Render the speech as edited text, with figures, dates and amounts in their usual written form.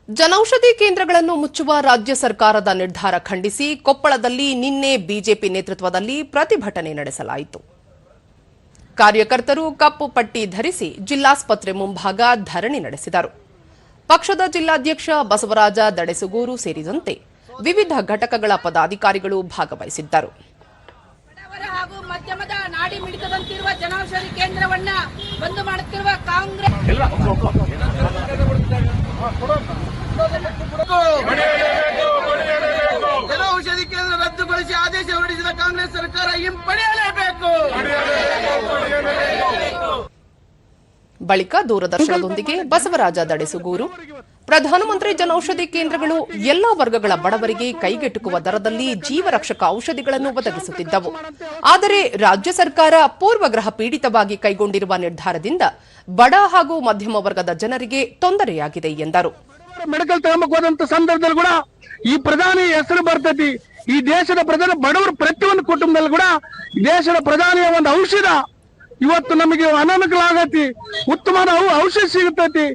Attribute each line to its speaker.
Speaker 1: ಜನೌಷಧಿ ಕೇಂದ್ರಗಳನ್ನು ಮುಚ್ಚುವ ರಾಜ್ಯ ಸರ್ಕಾರದ ನಿರ್ಧಾರ ಖಂಡಿಸಿ ಕೊಪ್ಪಳದಲ್ಲಿ ನಿನ್ನೆ ಬಿಜೆಪಿ ನೇತೃತ್ವದಲ್ಲಿ ಪ್ರತಿಭಟನೆ ನಡೆಸಲಾಯಿತು. ಕಾರ್ಯಕರ್ತರು ಕಪ್ಪು ಪಟ್ಟಿ ಧರಿಸಿ ಜಿಲ್ಲಾಸ್ಪತ್ರೆ ಮುಂಭಾಗ ಧರಣಿ ನಡೆಸಿದರು. ಪಕ್ಷದ ಜಿಲ್ಲಾಧ್ಯಕ್ಷ ಬಸವರಾಜ ದಡೆಸುಗೂರು ಸೇರಿದಂತೆ ವಿವಿಧ ಘಟಕಗಳ ಪದಾಧಿಕಾರಿಗಳು ಭಾಗವಹಿಸಿದ್ದರು.
Speaker 2: ಹಾಗೂ ಮಧ್ಯಮದ ನಾಡಿ ಮಿಡಿತದಂತಿರುವ ಜನೌಷಧಿ ಕೇಂದ್ರವನ್ನ ಬಂದ್ ಮಾಡುತ್ತಿರುವ ಕಾಂಗ್ರೆಸ್
Speaker 3: ಜನೌಷಧಿ ಕೇಂದ್ರ ರದ್ದುಗೊಳಿಸಿ ಆದೇಶ ಹೊರಡಿಸಿದ ಕಾಂಗ್ರೆಸ್ ಸರ್ಕಾರ ಹಿಂಪಡೆಯಲೇಬೇಕು.
Speaker 1: ಬಳಿಕ ದೂರದರ್ಶನದೊಂದಿಗೆ ಬಸವರಾಜ ದಡೆಸುಗೂರು ಪ್ರಧಾನಮಂತ್ರಿ ಜನೌಷಧಿ ಕೇಂದ್ರಗಳು ಎಲ್ಲಾ ವರ್ಗಗಳ ಬಡವರಿಗೆ ಕೈಗೆಟುಕುವ ದರದಲ್ಲಿ ಜೀವರಕ್ಷಕ ಔಷಧಿಗಳನ್ನು ಒದಗಿಸುತ್ತಿದ್ದವು. ಆದರೆ ರಾಜ್ಯ ಸರ್ಕಾರ ಪೂರ್ವಗ್ರಹ ಪೀಡಿತವಾಗಿ ಕೈಗೊಂಡಿರುವ ನಿರ್ಧಾರದಿಂದ ಬಡ ಹಾಗೂ ಮಧ್ಯಮ ವರ್ಗದ ಜನರಿಗೆ ತೊಂದರೆಯಾಗಿದೆ ಎಂದರು.
Speaker 4: ಮೆಡಿಕಲ್ ತಗೊಂಬಕ್ ಹೋದಂತ ಸಂದರ್ಭದಲ್ಲಿ ಕೂಡ ಈ ಪ್ರಧಾನಿ ಹೆಸರು ಬರ್ತೈತಿ. ಈ ದೇಶದ ಪ್ರಧಾನಿ ಬಡವರು ಪ್ರತಿಯೊಂದು ಕುಟುಂಬದಲ್ಲಿ ಕೂಡ ದೇಶದ ಪ್ರಧಾನಿಯ ಒಂದು ಔಷಧ ಇವತ್ತು ನಮಗೆ ಅನಾನುಕೂಲ ಆಗತಿ. ಉತ್ತಮವಾದ ಔಷಧ ಸಿಗುತ್ತೈತಿ.